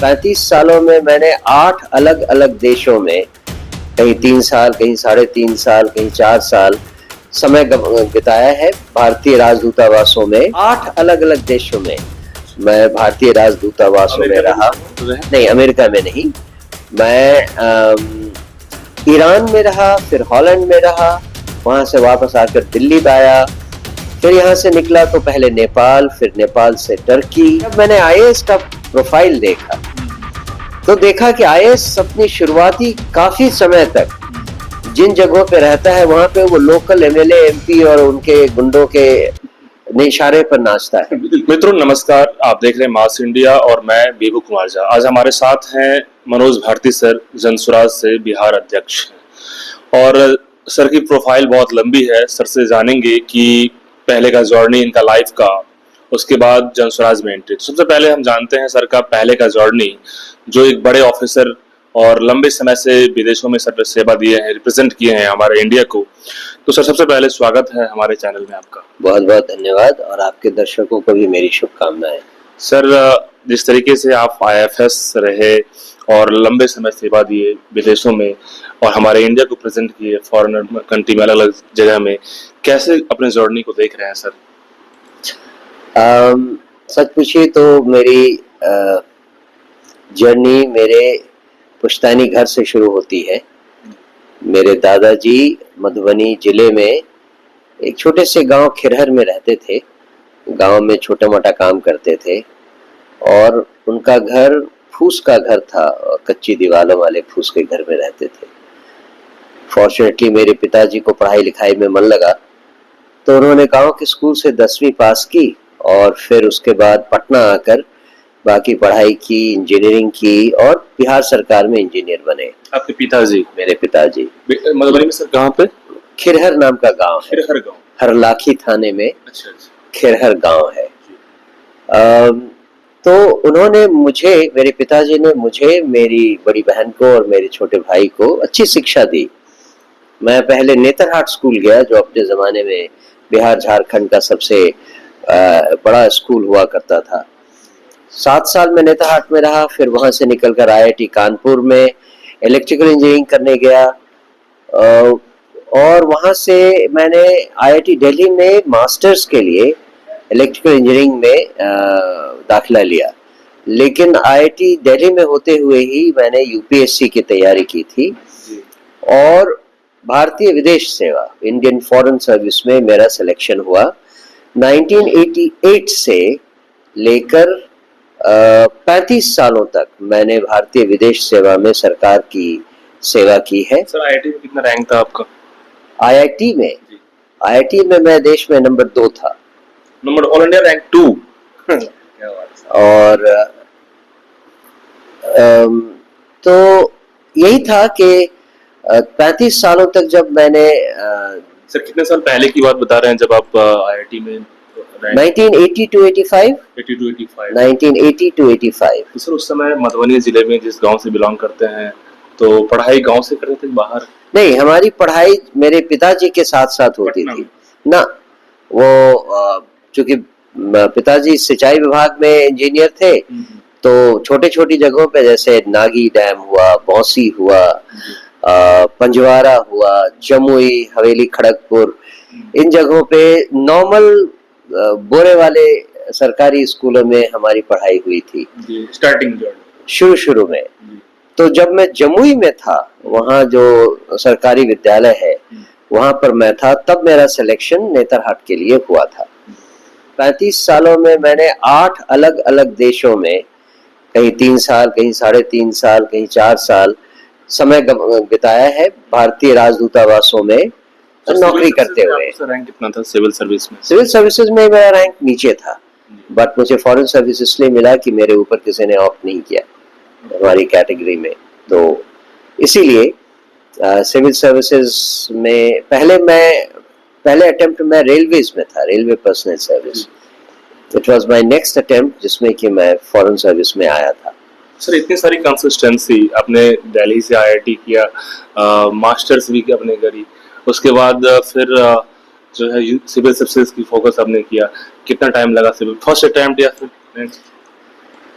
35 सालों में मैंने 8 अलग अलग देशों में, कहीं 3 साल, कहीं 3.5 साल, कहीं 4 साल समय बिताया है। भारतीय राजदूतावासों में 8 अलग अलग देशों में मैं भारतीय राजदूतावासों में रहा। नहीं, अमेरिका में नहीं, मैं ईरान में रहा, फिर हॉलैंड में रहा, वहां से वापस आकर दिल्ली आया, फिर यहाँ से निकला तो पहले नेपाल, फिर नेपाल से टर्की। जब मैंने आईएएस का प्रोफाइल देखा तो देखा कि आईएएस अपनी शुरुआती काफी समय तक जिन जगहों पे रहता है वहां पे वो लोकल एमएलए, एमपी और उनके गुंडों के इशारे पर नाचता है। मित्रों नमस्कार, आप देख रहे हैं मास इंडिया और मैं बेबू कुमार झा। आज हमारे साथ हैं मनोज भारती सर, जनसुराज से बिहार अध्यक्ष। और सर की प्रोफाइल बहुत लंबी है। सर से जानेंगे कि पहले का जर्नी इनका लाइफ का, उसके बाद जनसुराज में एंट्री। सबसे पहले हम जानते हैं सर का पहले का जर्नी, जो एक बड़े ऑफिसर और लंबे समय से विदेशों में सर सेवा दिए हैं, रिप्रेजेंट किए हैं हमारे इंडिया को। तो सर सबसे पहले स्वागत है हमारे चैनल में आपका। बहुत बहुत धन्यवाद और आपके दर्शकों को भी मेरी शुभकामनाएं। सर जिस तरीके से आप आईएफएस रहे और लंबे समय सेवा दिए विदेशों में और हमारे इंडिया को प्रेजेंट किए फॉरेन कंट्री में, अलग अलग जगह में, कैसे अपने जर्नी को देख रहे हैं सर? सच पूछिए तो मेरी जर्नी मेरे पुश्तैनी घर से शुरू होती है। मेरे दादाजी मधुबनी जिले में एक छोटे से गांव खिरहर में रहते थे। गांव में छोटा मोटा काम करते थे और उनका घर फूस का घर था और कच्ची दीवारों वाले फूस के घर में रहते थे। फॉर्चुनेटली मेरे पिताजी को पढ़ाई लिखाई में मन लगा तो उन्होंने गांव के स्कूल से 10वीं पास की और फिर उसके बाद पटना आकर बाकी पढ़ाई की, इंजीनियरिंग की और बिहार सरकार में इंजीनियर बने। आपके पिताजी? मेरे पिताजी मधुबनी में। सर कहाँ पे? खिरहर नाम का गांव है। खिरहर गांव? हरलाखी थाने में। अच्छा। खिरहर गांव है। तो उन्होंने मुझे, मेरे पिताजी ने मुझे, मेरी बड़ी बहन को और मेरे छोटे भाई को अच्छी शिक्षा दी। मैं पहले नेतरहाट स्कूल गया, जो अपने जमाने में बिहार झारखंड का सबसे बड़ा स्कूल हुआ करता था। 7 साल में नेतरहाट में रहा, फिर वहां से निकलकर आईआईटी कानपुर में इलेक्ट्रिकल इंजीनियरिंग करने गया और वहां से मैंने आईआईटी दिल्ली में मास्टर्स के लिए इलेक्ट्रिकल इंजीनियरिंग में दाखिला लिया। लेकिन आईआईटी दिल्ली में होते हुए ही मैंने यूपीएससी की तैयारी की थी और भारतीय विदेश सेवा, इंडियन फॉरेन सर्विस में मेरा सिलेक्शन हुआ। 1988 से लेकर 35 सालों तक मैंने भारतीय विदेश सेवा में सरकार की सेवा की है। सर आईआईटी में कितना रैंक था आपका? आईआईटी में मैं देश में नंबर 2 था। Number all India rank 2? क्या बात है। और तो यही था कि 35 सालों तक जब मैंने सर कितने साल पहले की बात बता रहे हैं जब आप आईआईटी में? 1980 to 85। 1980 to 85। तो सर उस समय मधुबनी जिले में जिस गांव से बिलोंग करते हैं, तो पढ़ाई गांव से करते थे बाहर? नहीं, हमारी पढ़ाई मेरे पिताजी के साथ साथ होती थी ना। वो चूंकि पिताजी सिंचाई विभाग में इंजीनियर थे तो छोटे छोटी जगहों पे जैसे नागी डैम हुआ, बौंसी हुआ, पंजवारा हुआ, जमुई, हवेली खड़गपुर, इन जगहों पे नॉर्मल बोरे वाले सरकारी स्कूलों में हमारी पढ़ाई हुई थी स्टार्टिंग शुरू में। तो जब मैं जमुई में था, वहाँ जो सरकारी विद्यालय है वहाँ पर मैं था, तब मेरा सिलेक्शन नेतरहाट के लिए हुआ था। 35 सालों में मैंने 8 अलग अलग देशों में, कहीं 3 साल, कहीं 3.5 साल, कहीं 4 साल समय बिताया है भारतीय राजदूतावासों में नौकरी करते हुए। रैंक कितना था सिविल सर्विस में? सिविल सर्विसेज में मेरा रैंक नीचे था, बट मुझे फॉरेन सर्विस इसलिए मिला कि मेरे ऊपर किसी ने ऑप्ट नहीं किया हमारी कैटेगरी में, तो इसीलिए सिविल सर्विसेज में पहले अटेम्प्ट में रेलवेज में था, railway personal service. It was my next attempt जिसमें कि मैं फॉरेन सर्विस में आया था। सर इतनी सारी कंसिस्टेंसी, आपने दिल्ली से आईआईटी किया, मास्टर्स भी आपने करी, उसके बाद फिर जो है सिविल सर्विसेज की फोकस आपने किया। कितना टाइम लगा सिविल फर्स्ट अटेम्प्ट या फिर नेक्स्ट?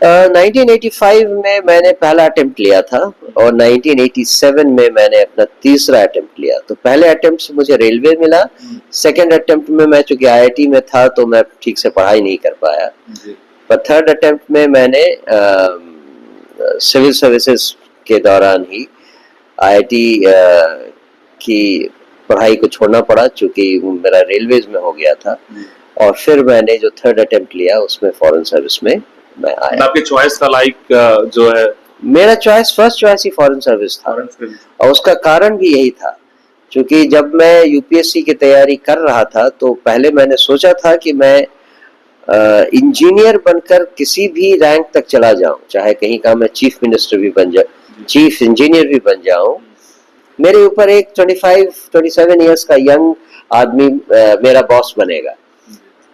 1985 में मैंने पहला अटेम्प्ट लिया था और 1987 में मैंने अपना तीसरा अटेम्प्ट लिया। तो पहले अटेम्प्ट से मुझे रेलवे मिला, सेकंड अटेम्प्ट में मैं चूंकि आईआईटी में था तो मैं ठीक से पढ़ाई नहीं कर पाया, पर थर्ड अटेम्प्ट में मैंने सिविल सर्विसेज के दौरान ही आईआईटी की पढ़ाई को छोड़ना पड़ा चूंकि मेरा रेलवेज में हो गया था, और फिर मैंने जो थर्ड अटेम्प्ट लिया उसमें फॉरेन सर्विस में मैं आया। आपकी चॉइस का जो है, मेरा फर्स्ट चॉइस ही फॉरेन सर्विस था, और उसका कारण भी यही था क्योंकि जब मैं यूपीएससी की तैयारी कर रहा था तो पहले मैंने सोचा था कि मैं इंजीनियर बनकर किसी भी रैंक तक चला जाऊं, चाहे कहीं का मैं चीफ मिनिस्टर भी बन जाऊं, चीफ इंजीनियर भी बन जाऊं, मेरे ऊपर एक 25-27 इयर्स का यंग आदमी मेरा बॉस बनेगा,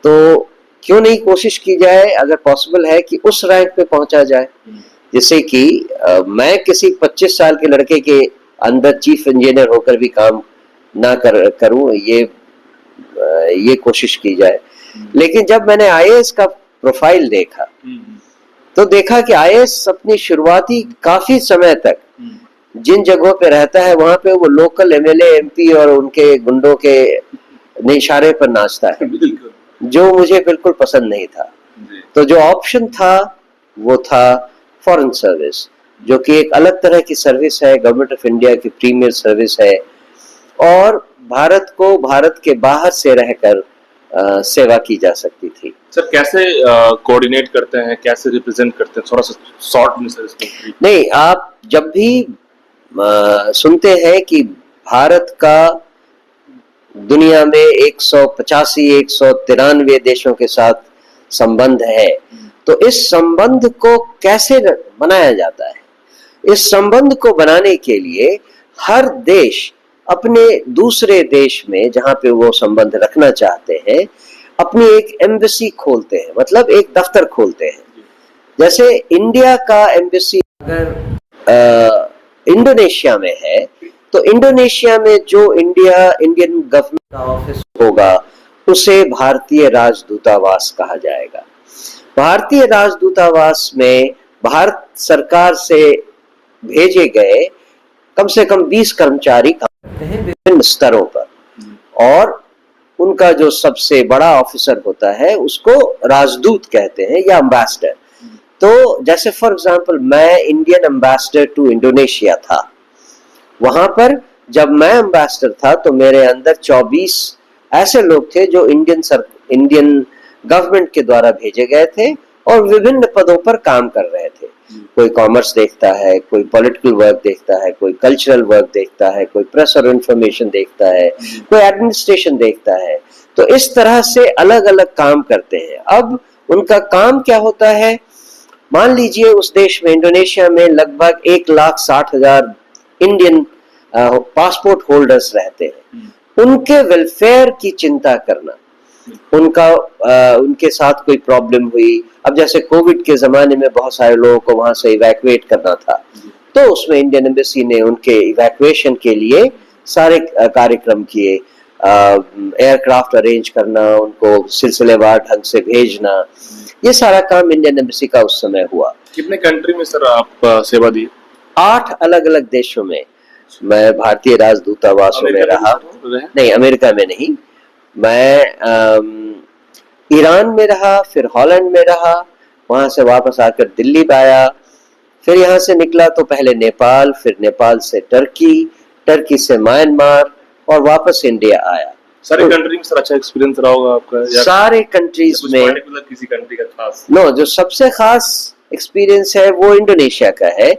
तो क्यों नहीं कोशिश की जाए, अगर पॉसिबल है कि उस रैंक पे पहुंचा जाए, जिससे कि मैं किसी 25 साल के लड़के के अंदर चीफ इंजीनियर होकर भी काम ना करूं, ये कोशिश की जाए। लेकिन जब मैंने आईएएस का प्रोफाइल देखा तो देखा कि आईएएस अपनी शुरुआती काफी समय तक जिन जगहों पे रहता है वहां पे वो लोकल एमएलए एमपी और उनके गुंडों के इशारे पर नाचता है, जो मुझे बिल्कुल पसंद नहीं था। तो जो ऑप्शन था वो था फॉरेन सर्विस, जो कि एक अलग तरह की सर्विस है, गवर्नमेंट ऑफ इंडिया की प्रीमियर सर्विस है, और भारत को भारत के बाहर से रहकर सेवा की जा सकती थी। सर कैसे कोऑर्डिनेट करते हैं, कैसे रिप्रेजेंट करते हैं, थोड़ा सा शॉर्ट में सर इसमें। नहीं, आप जब भी सुनते हैं कि भारत का दुनिया में 185-193 देशों के साथ संबंध है, तो इस संबंध को कैसे बनाया जाता है? इस संबंध को बनाने के लिए हर देश अपने दूसरे देश में जहां पे वो संबंध रखना चाहते हैं अपनी एक एम्बेसी खोलते हैं, मतलब एक दफ्तर खोलते हैं। जैसे इंडिया का एम्बेसी अगर इंडोनेशिया में है तो इंडोनेशिया में जो इंडियन गवर्नमेंट का ऑफिस होगा उसे भारतीय राजदूतावास कहा जाएगा। भारतीय राजदूतावास में भारत सरकार से भेजे गए कम से कम 20 कर्मचारी काम करते हैं विभिन्न स्तरों पर, और उनका जो सबसे बड़ा ऑफिसर होता है उसको राजदूत कहते हैं या एम्बेसडर। तो जैसे फॉर एग्जांपल मैं इंडियन एम्बेसडर टू इंडोनेशिया था, वहां पर जब मैं एम्बेसडर था तो मेरे अंदर 24 ऐसे लोग थे जो इंडियन गवर्नमेंट के द्वारा भेजे गए थे और विभिन्न पदों पर काम कर रहे थे। कोई कॉमर्स देखता है, कोई पॉलिटिकल वर्क देखता है, कोई कल्चरल वर्क देखता है, कोई प्रेस और इंफॉर्मेशन देखता है, कोई एडमिनिस्ट्रेशन देखता है। तो इस तरह से अलग अलग काम करते हैं। अब उनका काम क्या होता है, मान लीजिए उस देश में इंडोनेशिया में लगभग 1,60,000 इंडियन पासपोर्ट होल्डर्स रहते हैं, उनके वेलफेयर की चिंता करना, उनके साथ कोई प्रॉब्लम हुई, अब जैसे कोविड के जमाने में बहुत सारे लोगों को वहां से इवैक्यूएट करना था, तो उसमें इंडियन एम्बेसी ने उनके इवैक्यूएशन के लिए सारे कार्यक्रम किए, एयरक्राफ्ट अरेंज करना, उनको सिलसिलेवार ढंग से भेजना, ये सारा काम इंडियन एम्बेसी का उस समय हुआ। कितने कंट्री में सर आप सेवा दी? 8 अलग अलग देशों में मैं भारतीय राजदूतावास में रहा। नहीं, अमेरिका में नहीं, मैं ईरान में रहा, फिर हॉलैंड में रहा, वहां से वापस आकर दिल्ली आया, फिर यहाँ से निकला तो पहले नेपाल, फिर नेपाल से टर्की से म्यांमार और वापस इंडिया आया। सारे कंट्री में सर अच्छा एक्सपीरियंस रहा होगा आपका? सारे कंट्रीज में किसी कंट्री का खास? नो, जो सबसे खास एक्सपीरियंस है वो इंडोनेशिया का है,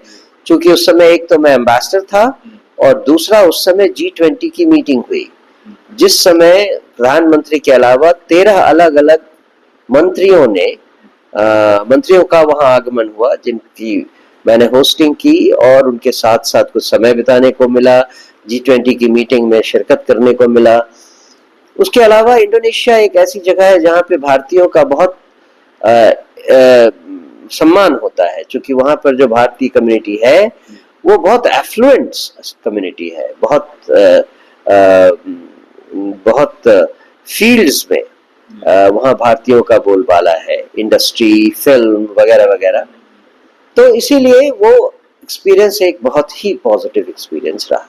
क्योंकि उस समय एक तो मैं एम्बेसडर था और दूसरा उस समय G20 की मीटिंग हुई, जिस समय प्रधानमंत्री के अलावा 13 अलग अलग मंत्रियों का वहां आगमन हुआ, जिनकी मैंने होस्टिंग की और उनके साथ साथ कुछ समय बिताने को मिला, G20 की मीटिंग में शिरकत करने को मिला। उसके अलावा इंडोनेशिया एक ऐसी जगह है जहाँ पे भारतीयों का बहुत सम्मान होता है, क्योंकि वहां पर जो भारतीय कम्युनिटी है वो बहुत एफ्लुएंट कम्युनिटी है, बहुत फील्ड्स में वहाँ भारतीयों का बोलबाला है, इंडस्ट्री, फिल्म वगैरह वगैरह। तो इसीलिए वो एक्सपीरियंस एक बहुत ही पॉजिटिव एक्सपीरियंस रहा।